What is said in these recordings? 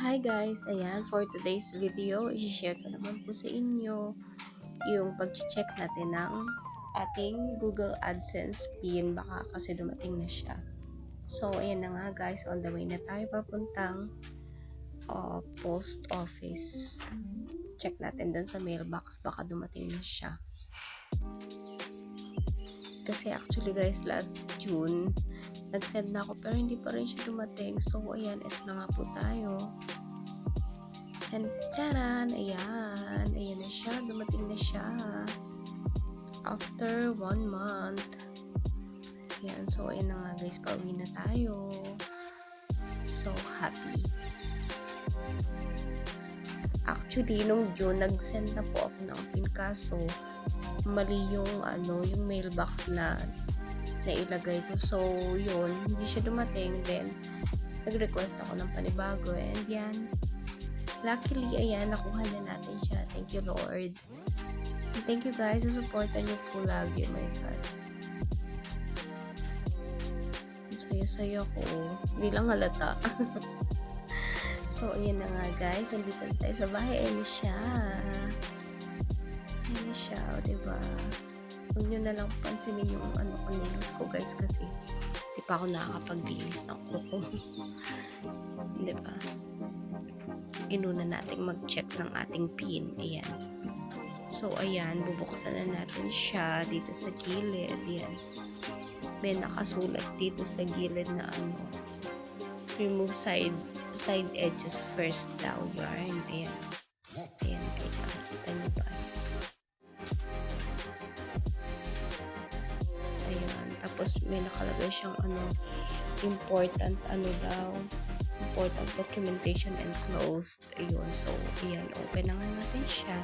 Hi guys, ayan, for today's video, i-share ko naman po sa inyo yung pag-check natin ng ating Google AdSense PIN, baka kasi dumating na siya. So, ayan na nga guys, on the way na tayo papuntang post office. Check natin dun sa mailbox, baka dumating na siya. Kasi actually guys, last June, nag-send na ako pero hindi pa rin siya dumating. So, ayan, ito na nga po tayo. And taran! Ayan na siya. Dumating na siya. After 1 month. Ayan. So, ayan na nga guys. Pauwi na tayo. So happy. Actually, nung June, nag-send na po ako ng PIN kaso mali yung yung mailbox na nailagay ko. So, yun. Hindi siya dumating. Then, nag-request ako ng panibago. And yan. Luckily, ayan, nakuha na natin siya. Thank you, Lord. And thank you guys sa supportan niyo po lagi. My God. Saya-saya ko. Hindi lang halata. So, ayan na nga guys. Andito na tayo sa bahay. Ayan na siya. Ayan na siya. O, diba? Huwag nyo na lang pansinin yung nails ko guys. Kasi di pa ako nakakapag-linis ng kuko. Diba? Inuna natin mag-check ng ating PIN. Ayan. So, ayan. Bubuksan na natin siya dito sa gilid. Ayan. May nakasulat dito sa gilid na remove side edges first daw. Yarn. Ayan. Ayan guys. Nakikita niyo ba? Ayan. Tapos, may nakalagay siyang important important documentation and closed. Ayun. So, ayan. Open na nga natin siya.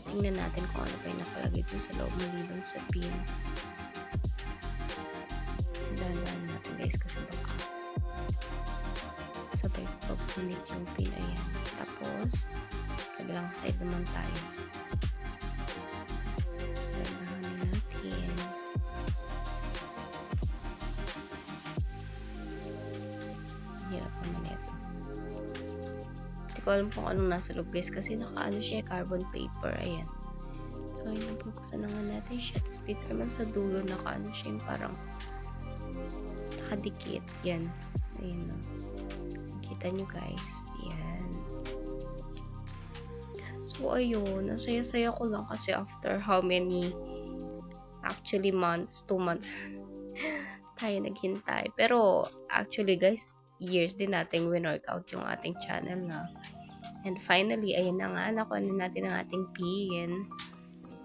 Tingnan natin kung ano pa yung nakalagay dun sa loob maliban sa PIN. Dahan-dahan natin guys kasi baka sabay pag-punit yung PIN. Ayan. Tapos, kabilang side naman tayo. Dahan-dahanin natin. Hirap naman ito. Hindi ko alam kung anong nasa loob guys kasi siya carbon paper. Ayan. So, ayan, buksan na nga natin siya. Tapos dito naman sa dulo siya yung parang nakadikit. Yan. Ayan o. Kita nyo guys. Yan. So, ayun. Nasaya-saya ko lang kasi after how many actually months, 2 months tayo naghintay. Pero actually guys, years din nating win-workout yung ating channel na. And finally, ayan na nga, nakuha na natin ang ating PIN.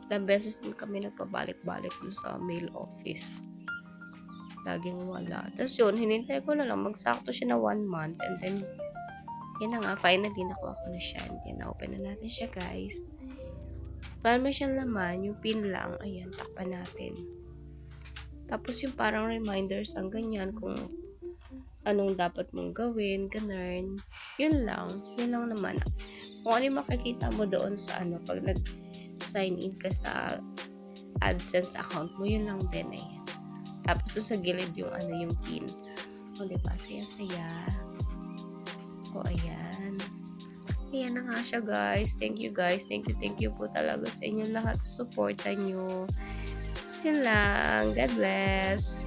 Ilang beses din kami nagpabalik-balik dun sa mail office. Laging wala. Tapos yun, hinintay ko na lang, magsakto siya na 1 month. And then, yan na nga, finally, nakuha ko na siya. And yan, na-open na natin siya guys. Wala naman siyang laman, yung PIN lang. Ayan, takpan natin. Tapos yung parang reminders lang ganyan kung anong dapat mong gawin, ganun. Yun lang naman. Kung ano yung makikita mo doon sa pag nag-sign in ka sa AdSense account mo, yun lang din. Ayan. Tapos doon sa gilid yung yung PIN. O, diba? Saya-saya. So, ayan. Ayan na nga siya, guys. Thank you, guys. Thank you po talaga sa inyo lahat sa supportan nyo. Yun lang. God bless.